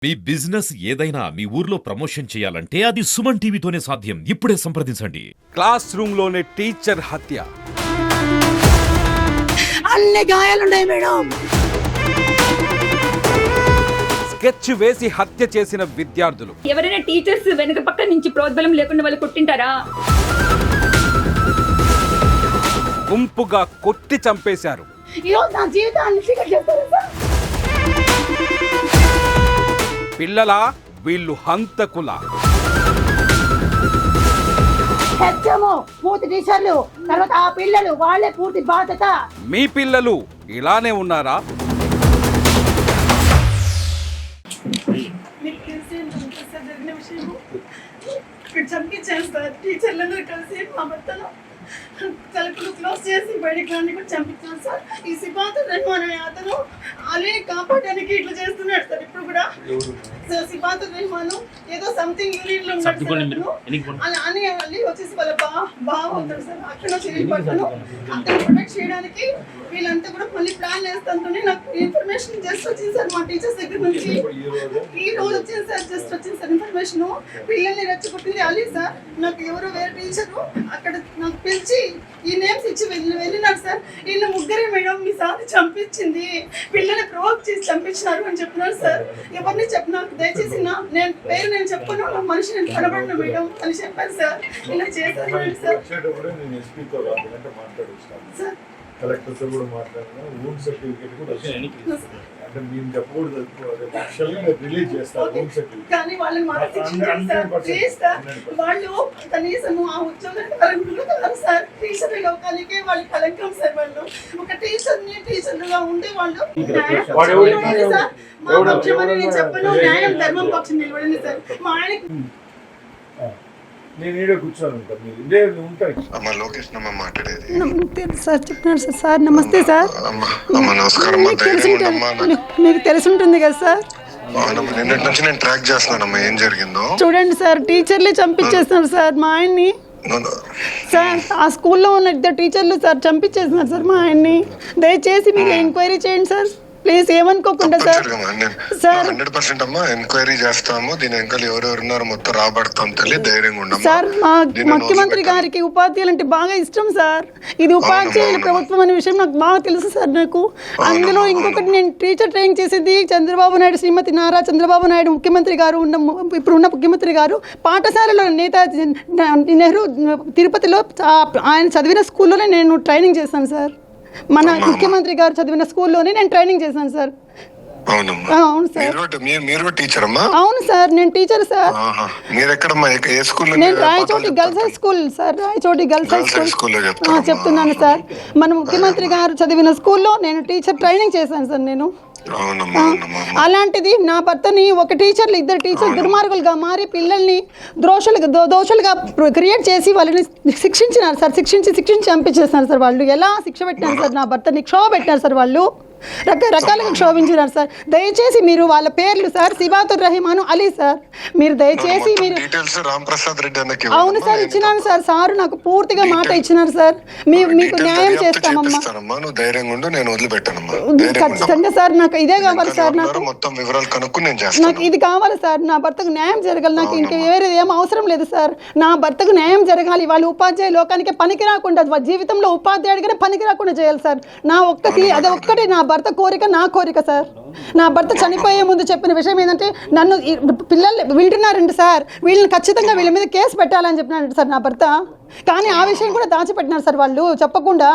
మీ business ఏదైనా మీ ఊర్లో promotion చేయాలంటే అది సుమన్ టీవీతోనే సాధ్యం. ఇప్పుడే సంప్రదించండి. క్లాస్ రూమ్ లోనే టీచర్ హత్య. అన్ని గాయాలున్నాయి మేడం. స్కెచ్ వేసి హత్య చేసిన విద్యార్థులు. ఎవరైనా టీచర్స్ వెనక పక్క నుంచి ప్రోద్బలం లేకుండా వాళ్ళు కొట్టింటారా? గుంపుగా కొట్టి చంపేశారు. ఈరోజు నా జీవితాన్ని చీకటి చేస్తారు సార్. పిల్లల వీళ్ళు హంతకుల. హెచ్చము పూర్తి టీచర్లు, తర్వాత ఆ పిల్లలు వాళ్ళే పూర్తి బాధ్యత. మీ పిల్లలు ఇలానే ఉన్నారా? చంపించాను టీచర్లందరూ కలిసి మా భర్తలో తలుపులు క్లోజ్ చేసి బయటకు రాని కూడా చంపించాను సార్. ఈ సిబాతు రెహమాన్ అనే అతను అలీ కాపాడడానికి ఇట్లా చేస్తున్నాడు సార్. ఇప్పుడు కూడా సార్ సిబాతు రెహమాన్ ఏదో సంథింగ్ యూనియన్ లో ఉన్నాడు సార్. అలా అని అలీ వచ్చేసి వాళ్ళ బావ అవుతాడు సార్. అక్కడ చేయబడతాను అతను ప్రొటెక్ట్ చేయడానికి వీళ్ళంతా కూడా మళ్ళీ ప్లాన్ వేస్తుంటే నాకు ఇన్ఫర్మేషన్ జస్ట్ వచ్చింది సార్ మా టీచర్స్ దగ్గర నుంచి. ఈ రోజు వచ్చింది సార్, జస్ట్ వచ్చింది సార్ ఇన్ఫర్మేషన్. పిల్లల్ని రెచ్చగొట్టింది అలీ సార్. నాకు ఎవరో వేరే టీచరు అక్కడ నాకు పిలిచి ఈ నేమ్స్ ఇచ్చి వెళ్ళినారు సార్. వీళ్ళు ముగ్గురే మేడం మీ సార్ చంపించింది, పిల్లల్ని ప్రొవోక్ చేసి చంపించినారు అని చెప్పినారు సార్. ఎవరిని చెప్పినారు దయచేసి నేను పేరు నేను చెప్పను, నా మనిషి నేను కనబడిన మేడం అని చెప్పాను సార్. ఇలా చేశారు సార్. సార్ కలెక్టర్తో కూడా మాట్లాడినా రూమ్ సర్టిఫికేట్ కూడా అంటే మేము చెప్పకూడదు, రిలీజ్ చేస్తారు రూమ్ సర్టిఫికేట్. కానీ వాళ్ళని వాళ్ళు కనీసం ఆ ఉద్యోగం సార్. టీచర్ లోకానికి వాళ్ళు కలెక్టర్ సార్. వాళ్ళు ఒక టీచర్లుగా ఉండే వాళ్ళు మా పక్షమని నేను చెప్పను, న్యాయం ధర్మం పక్షం నిలబడింది సార్. మా ఆయనకి నేను ఈడ కూర్చొని ఉంటాను, మీరు ఇదే ఉంటాయి. అమ్మ లోకేష్ నమ్మ మాట్లాడేది. నమస్తే సార్, చెప్తున్నారు సార్. సార్ నమస్తే సార్. అమ్మ నమస్కారం. మీకు తెలిసి ఉంటుంది కదా సార్. నిన్నటి నుంచి నేను ట్రాక్ చేస్తున్నానమ్మా ఏం జరిగిందో. చూడండి సార్, టీచర్లే చంపించేస్తున్నారు సార్ మా ఆయన్ని. సార్ ఆ స్కూల్లో ఉన్న ఇద్దరు టీచర్లు సార్ చంపించేస్తున్నారు సార్ మా ఆయన్ని. దయచేసి మీరు ఎంక్వైరీ చేయండి సార్ ప్లీజ్, ఏమనుకోకుండా సార్. సార్ 100% అమ్మా ఎంక్వైరీ చేస్తాము. దీని వెనకాల ఎవరెవరు ఉన్నారో మొత్తం రాబడతాం తల్లి, ధైర్యంగా ఉండమ్మా. సార్ మా ముఖ్యమంత్రి గారికి ఉపాధ్యాయులు అంటే బాగా ఇష్టం సార్. ఇది ఉపాధ్యాయుల ప్రభుత్వం అనే విషయం నాకు బాగా తెలుసు సార్. నాకు అందులో ఇంకొకటి, నేను టీచర్ ట్రైనింగ్ చేసేది చంద్రబాబు నాయుడు, శ్రీమతి నారా చంద్రబాబు నాయుడు ముఖ్యమంత్రి గారు ఇప్పుడున్న ముఖ్యమంత్రి గారు పాఠశాలలో నేతాజీ నెహ్రూ తిరుపతిలో ఆయన చదివిన స్కూల్లోనే నేను ట్రైనింగ్ చేశాను సార్. మన ముఖ్యమంత్రి గారు చదివిన స్కూల్లోనే నేను ట్రైనింగ్ చేశాను సార్. అవును సార్. మీరు టీచర్ అమ్మా? అవును సార్, నేను టీచర్ సార్. మీరు ఎక్కడమ్మా, ఏ స్కూల్? నేను Rayachoti girls high school sir. Rayachoti girls high school చెప్తున్నాను సార్. మన ముఖ్యమంత్రి గారు చదివిన స్కూల్లో నేను టీచర్ ట్రైనింగ్ చేశాను సార్ నేను. అలాంటిది నా భర్తని ఒక టీచర్లు ఇద్దరు టీచర్లు దుర్మార్గులుగా మారి పిల్లల్ని దోషులుగా క్రియేట్ చేసి వాళ్ళని శిక్షించినారు సార్. శిక్షించి చంపించేస్తున్నారు సార్. వాళ్ళు ఎలా శిక్ష పెట్టినారు సార్, నా భర్తని క్షోభ పెట్టినారు సార్. వాళ్ళు రకరకాలుగా క్షోభించినారు సార్. దయచేసి మీరు వాళ్ళ పేర్లు సార్ సిబాతుర్ రహమాన్ అలీ సార్. మీరు దయచేసి మీరు అవును సార్ ఇచ్చినాను సార్. సారు నాకు పూర్తిగా మాట ఇచ్చినారు సార్. మీకు న్యాయం చేస్తామమ్మా. ఖచ్చితంగా సార్, నాకు ఇదే కావాలి సార్. నాకు ఇది కావాలి సార్. నా భర్తకు న్యాయం జరగాలి. నాకు ఇంకా వేరే ఏం అవసరం లేదు సార్. నా భర్తకు న్యాయం జరగాలి. వాళ్ళు ఉపాధ్యాయ లోకానికి పనికి రాకుండా, జీవితంలో ఉపాధ్యాయుడిగానే పనికి రాకుండా చేయాలి సార్. నా అదే ఒక్కటి నా భర్త కోరిక, నా కోరిక సార్. నా భర్త చనిపోయే ముందు చెప్పిన విషయం ఏంటంటే, నన్ను పిల్లలు వింటున్నారండి సార్, వీళ్ళని ఖచ్చితంగా వీళ్ళ మీద కేసు పెట్టాలని చెప్పినారంట సార్ నా భర్త. కానీ ఆ విషయం కూడా దాచిపెట్టినారు సార్ వాళ్ళు చెప్పకుండా.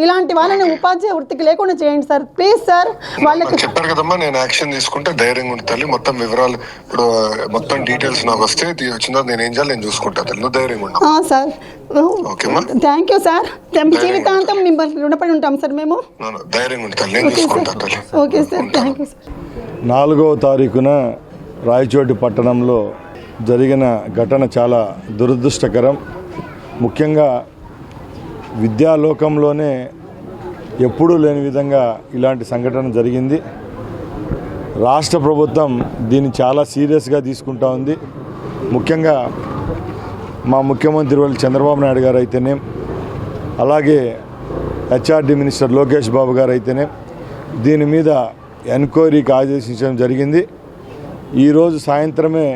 ఇలాంటి వాళ్ళని ఉపాధ్యాయ వృత్తికి లేకుండా చేయండి సార్ ప్లీజ్ సార్. వాళ్ళకి చెప్పారు కదమ్మా, నేను యాక్షన్ తీసుకుంటే ధైర్యంగా ఉంటుంది. మొత్తం వివరాలు ఇప్పుడు మొత్తం డీటెయిల్స్ నాకు వస్తే వచ్చిందో నేను ఏం చేయాలి నేను చూసుకుంటాను. ధైర్యంగా ఉంటాను సార్. Thank you sir. జీవితాంతం మిమ్మల్ని రుణపడి ఉంటాం సార్ మేము. ధైర్యంగా ఉంటాను. Okay sir, thank you sir. 4వ తారీఖున రాయచోటి పట్టణంలో జరిగిన ఘటన చాలా దురదృష్టకరం. ముఖ్యంగా విద్యాలోకంలోనే ఎప్పుడూ లేని విధంగా ఇలాంటి సంఘటన జరిగింది. రాష్ట్ర ప్రభుత్వం దీన్ని చాలా సీరియస్గా తీసుకుంటా ఉంది. ముఖ్యంగా మా ముఖ్యమంత్రి వాళ్ళు చంద్రబాబు నాయుడు గారు అయితేనే, అలాగే హెచ్ఆర్డి మినిస్టర్ లోకేష్ బాబు గారు అయితేనే దీని మీద ఎంక్వైరీకి ఆదేశించడం జరిగింది. ఈరోజు సాయంత్రమే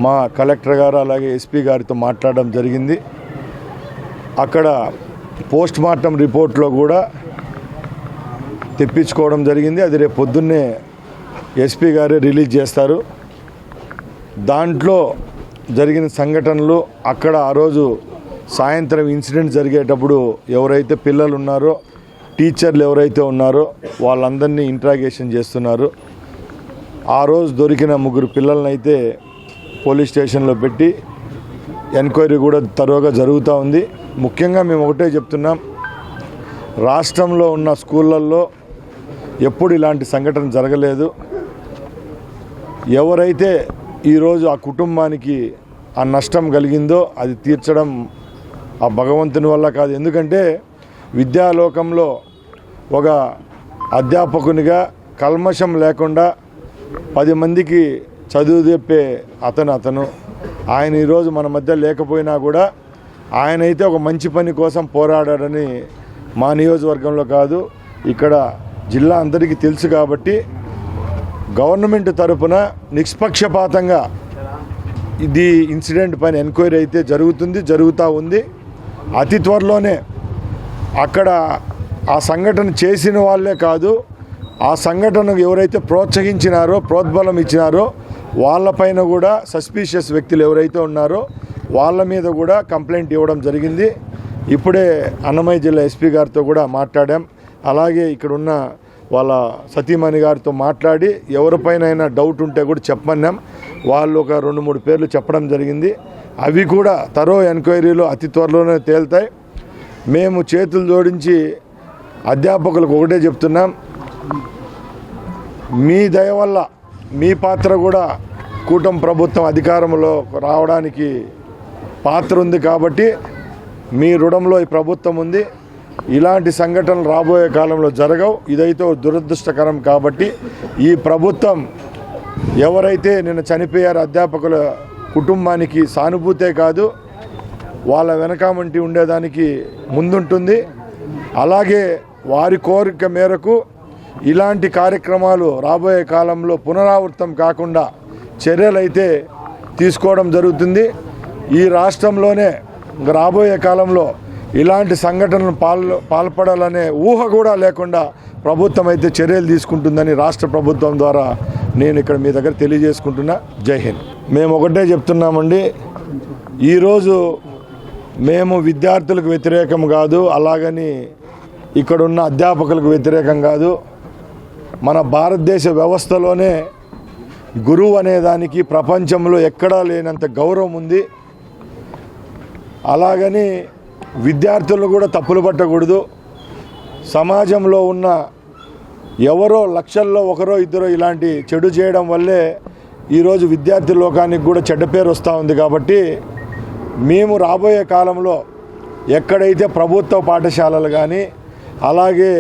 మా కలెక్టర్ గారు అలాగే ఎస్పీ గారితో మాట్లాడడం జరిగింది. అక్కడ పోస్ట్ మార్టం రిపోర్ట్లో కూడా తెప్పించుకోవడం జరిగింది. అది రేపు పొద్దున్నే ఎస్పీ గారే రిలీజ్ చేస్తారు. దాంట్లో జరిగిన సంఘటనలు, అక్కడ ఆ రోజు సాయంత్రం ఇన్సిడెంట్ జరిగేటప్పుడు ఎవరైతే పిల్లలు ఉన్నారో, టీచర్లు ఎవరైతే ఉన్నారో వాళ్ళందరినీ ఇంట్రాగేషన్ చేస్తున్నారు. ఆ రోజు దొరికిన 3 పిల్లలను అయితే పోలీస్ స్టేషన్లో పెట్టి ఎంక్వైరీ కూడా తరువుగా జరుగుతూ ఉంది. ముఖ్యంగా మేము ఒకటే చెప్తున్నాం, రాష్ట్రంలో ఉన్న స్కూళ్ళల్లో ఎప్పుడు ఇలాంటి సంఘటన జరగలేదు. ఎవరైతే ఈరోజు ఆ కుటుంబానికి ఆ నష్టం కలిగిందో అది తీర్చడం ఆ భగవంతుని వల్ల కాదు. ఎందుకంటే విద్యాలోకంలో ఒక అధ్యాపకునిగా కల్మషం లేకుండా 10 మందికి చదువు చెప్పే అతను ఆయన ఈరోజు మన మధ్య లేకపోయినా కూడా ఆయన అయితే ఒక మంచి పని కోసం పోరాడాడని మా నియోజకవర్గంలో కాదు, ఇక్కడ జిల్లా అందరికీ తెలుసు. కాబట్టి గవర్నమెంట్ తరపున నిష్పక్షపాతంగా ఇది ఇన్సిడెంట్ పైన ఎంక్వైరీ అయితే జరుగుతూ ఉంది. అతి త్వరలోనే అక్కడ ఆ సంఘటన చేసిన వాళ్ళే కాదు, ఆ సంఘటనకు ఎవరైతే ప్రోత్సహించినారో, ప్రోద్బలం ఇచ్చినారో వాళ్ళపైన కూడా సస్పీషియస్ వ్యక్తులు ఎవరైతే ఉన్నారో వాళ్ళ మీద కూడా కంప్లైంట్ ఇవ్వడం జరిగింది. ఇప్పుడే అన్నమయ్య జిల్లా ఎస్పీ గారితో కూడా మాట్లాడాం. అలాగే ఇక్కడ ఉన్న వాళ్ళ సతీమణి గారితో మాట్లాడి ఎవరిపైన డౌట్ ఉంటే కూడా చెప్పమన్నాం. వాళ్ళు ఒక 2-3 పేర్లు చెప్పడం జరిగింది. అవి కూడా తరో ఎంక్వైరీలో అతి త్వరలోనే తేలుతాయి. మేము చేతులు జోడించి అధ్యాపకులకు ఒకటే చెప్తున్నాం, మీ దయ వల్ల మీ పాత్ర కూడా కూటమి ప్రభుత్వం అధికారంలో రావడానికి పాత్ర ఉంది. కాబట్టి మీ రుణంలో ఈ ప్రభుత్వం ఉంది. ఇలాంటి సంఘటనలు రాబోయే కాలంలో జరగవు. ఇదైతే దురదృష్టకరం. కాబట్టి ఈ ప్రభుత్వం ఎవరైతే నిన్న చనిపోయారో అధ్యాపకుల కుటుంబానికి సానుభూతే కాదు, వాళ్ళ వెనకామంటి ఉండేదానికి ముందుంటుంది. అలాగే వారి కోరిక మేరకు ఇలాంటి కార్యక్రమాలు రాబోయే కాలంలో పునరావృతం కాకుండా చర్యలైతే తీసుకోవడం జరుగుతుంది. ఈ రాష్ట్రంలోనే రాబోయే కాలంలో ఇలాంటి సంఘటనలు పాల్పడాలనే ఊహ కూడా లేకుండా ప్రభుత్వం అయితే చర్యలు తీసుకుంటుందని రాష్ట్ర ప్రభుత్వం ద్వారా నేను ఇక్కడ మీ దగ్గర తెలియజేసుకుంటున్నా. జై హింద్. మేము ఒకటే చెప్తున్నామండి, ఈరోజు మేము విద్యార్థులకు వ్యతిరేకం కాదు, అలాగని ఇక్కడున్న అధ్యాపకులకు వ్యతిరేకం కాదు. మన భారతదేశ వ్యవస్థలోనే గురువు అనేదానికి ప్రపంచంలో ఎక్కడా లేనంత గౌరవం ఉంది. అలాగని విద్యార్థులను కూడా తప్పులు పట్టకూడదు. సమాజంలో ఉన్న ఎవరో లక్షల్లో ఒకరో ఇద్దరో ఇలాంటి చెడు చేయడం వల్లే ఈరోజు విద్యార్థి లోకానికి కూడా చెడ్డ పేరు వస్తూ ఉంది. కాబట్టి మేము రాబోయే కాలంలో ఎక్కడైతే ప్రభుత్వ పాఠశాలలు కానీ అలాగే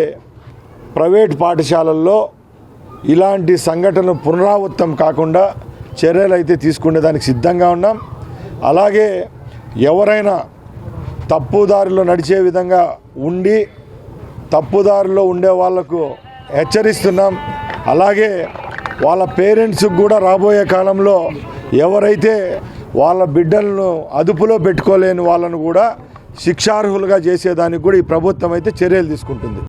ప్రైవేట్ పాఠశాలల్లో ఇలాంటి సంఘటనలు పునరావృతం కాకుండా చర్యలు అయితే తీసుకునేదానికి సిద్ధంగా ఉన్నాం. అలాగే ఎవరైనా తప్పుదారిలో నడిచే విధంగా ఉండి తప్పుదారిలో ఉండే వాళ్లకు హెచ్చరిస్తున్నాం. అలాగే వాళ్ళ పేరెంట్స్కి కూడా రాబోయే కాలంలో ఎవరైతే వాళ్ళ బిడ్డలను అదుపులో పెట్టుకోలేని వాళ్ళను కూడా శిక్షార్హులుగా చేసేదానికి కూడా ఈ ప్రభుత్వం అయితే చర్యలు తీసుకుంటుంది.